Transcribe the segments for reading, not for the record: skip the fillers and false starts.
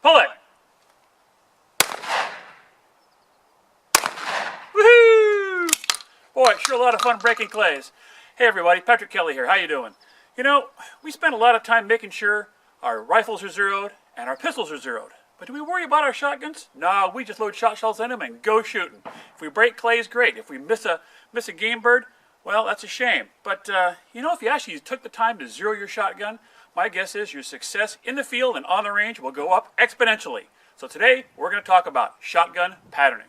Pull it. Woohoo! Boy, sure a lot of fun breaking clays. Hey everybody, Patrick Kelley here. How you doing? You know, we spend a lot of time making sure our rifles are zeroed and our pistols are zeroed. But do we worry about our shotguns? No, we just load shot shells in them and go shooting. If we break clays, great. If we miss a game bird, well, that's a shame. But, you know, if you actually took the time to zero your shotgun, my guess is your success in the field and on the range will go up exponentially. So today, we're going to talk about shotgun patterning.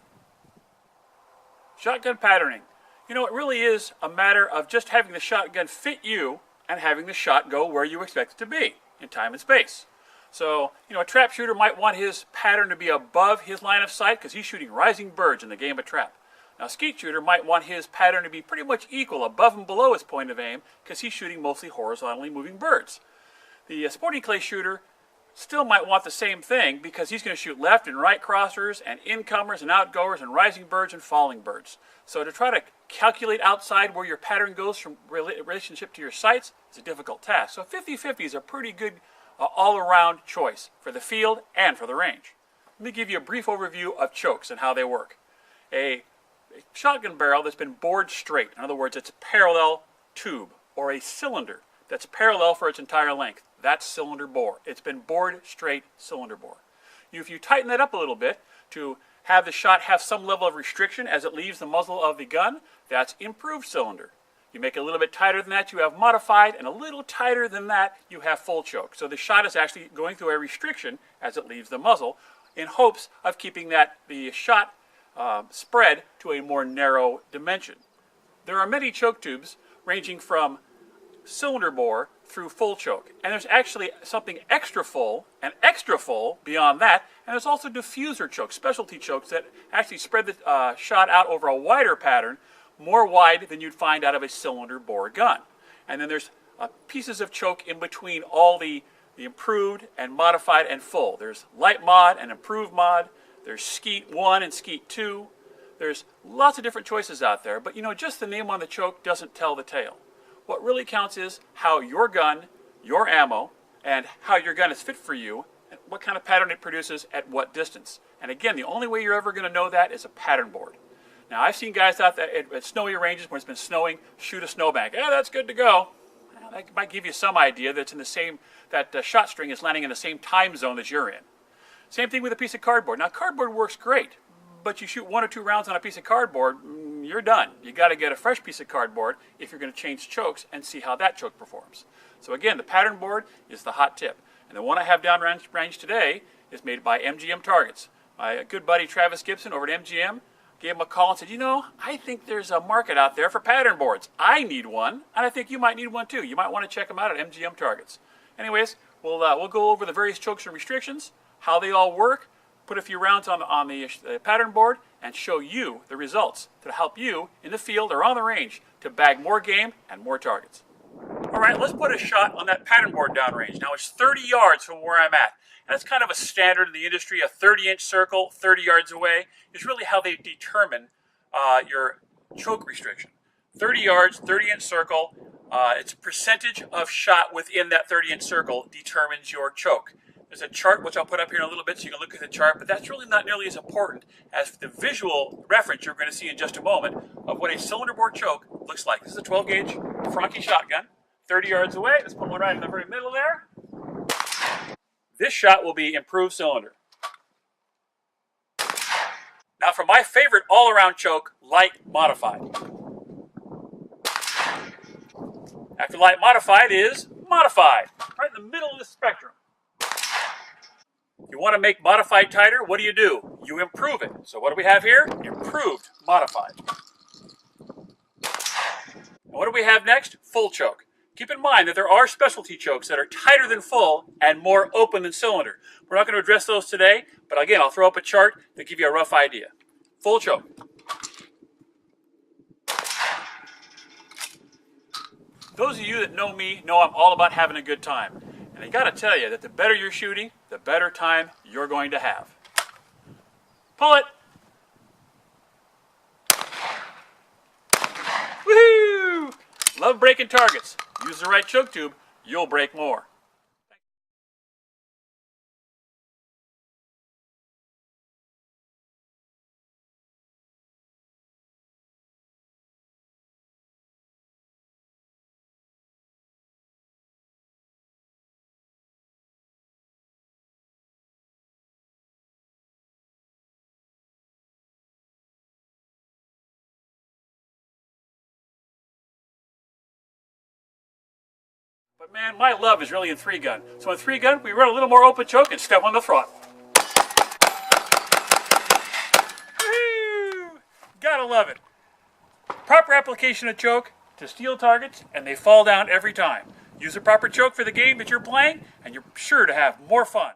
Shotgun patterning. You know, it really is a matter of just having the shotgun fit you and having the shot go where you expect it to be in time and space. So, you know, a trap shooter might want his pattern to be above his line of sight because he's shooting rising birds in the game of trap. Now, a skeet shooter might want his pattern to be pretty much equal above and below his point of aim because he's shooting mostly horizontally moving birds. The sporting clay shooter still might want the same thing because he's going to shoot left and right crossers and incomers and outgoers and rising birds and falling birds. So to try to calculate outside where your pattern goes from relationship to your sights is a difficult task. So 50-50 is a pretty good all-around choice for the field and for the range. Let me give you a brief overview of chokes and how they work. A shotgun barrel that's been bored straight, in other words, it's a parallel tube, or a cylinder that's parallel for its entire length. That's cylinder bore. It's been bored straight cylinder bore. If you tighten that up a little bit to have the shot have some level of restriction as it leaves the muzzle of the gun, that's improved cylinder. You make it a little bit tighter than that, you have modified, and a little tighter than that, you have full choke. So the shot is actually going through a restriction as it leaves the muzzle in hopes of keeping the shot spread to a more narrow dimension. There are many choke tubes ranging from cylinder bore through full choke. And there's actually something extra full and extra full beyond that. And there's also diffuser chokes, specialty chokes that actually spread the shot out over a wider pattern, more wide than you'd find out of a cylinder bore gun. And then there's pieces of choke in between all the improved and modified and full. There's light mod and improved mod. There's Skeet 1 and Skeet 2. There's lots of different choices out there. But you know, just the name on the choke doesn't tell the tale. What really counts is how your gun, your ammo, and how your gun is fit for you, and what kind of pattern it produces at what distance. And again, the only way you're ever going to know that is a pattern board. Now, I've seen guys out there at snowy ranges when it's been snowing shoot a snowbank. Yeah, that's good to go. Well, that might give you some idea that it's in the same, that shot string is landing in the same time zone that you're in. Same thing with a piece of cardboard. Now, cardboard works great, but you shoot 1 or 2 rounds on a piece of cardboard, you're done. You got to get a fresh piece of cardboard if you're going to change chokes and see how that choke performs. So again, the pattern board is the hot tip. And the one I have down range today is made by MGM Targets. My good buddy Travis Gibson over at MGM gave him a call and said, you know, I think there's a market out there for pattern boards. I need one, and I think you might need one too. You might want to check them out at MGM Targets. Anyways, we'll go over the various chokes and restrictions, how they all work, put a few rounds on the pattern board, and show you the results to help you in the field or on the range to bag more game and more targets. All right, let's put a shot on that pattern board downrange. Now it's 30 yards from where I'm at. And it's kind of a standard in the industry, a 30-inch circle, 30 yards away, is really how they determine your choke restriction. 30 yards, 30-inch circle, it's a percentage of shot within that 30-inch circle determines your choke. There's a chart, which I'll put up here in a little bit so you can look at the chart, but that's really not nearly as important as the visual reference you're going to see in just a moment of what a cylinder bore choke looks like. This is a 12-gauge Franke shotgun, 30 yards away. Let's put one right in the very middle there. This shot will be improved cylinder. Now for my favorite all-around choke, light modified. After light modified is modified, right in the middle of the spectrum. You want to make modified tighter, what do? You improve it. So what do we have here? Improved modified. And what do we have next? Full choke. Keep in mind that there are specialty chokes that are tighter than full and more open than cylinder. We're not going to address those today, but again, I'll throw up a chart to give you a rough idea. Full choke. Those of you that know me know I'm all about having a good time. And I got to tell you that the better you're shooting, the better time you're going to have. Pull it. Woohoo! Love breaking targets. Use the right choke tube, you'll break more. But man, my love is really in 3-gun. So in 3-gun, we run a little more open choke and step on the throttle. Woo! Gotta love it. Proper application of choke to steel targets, and they fall down every time. Use a proper choke for the game that you're playing, and you're sure to have more fun.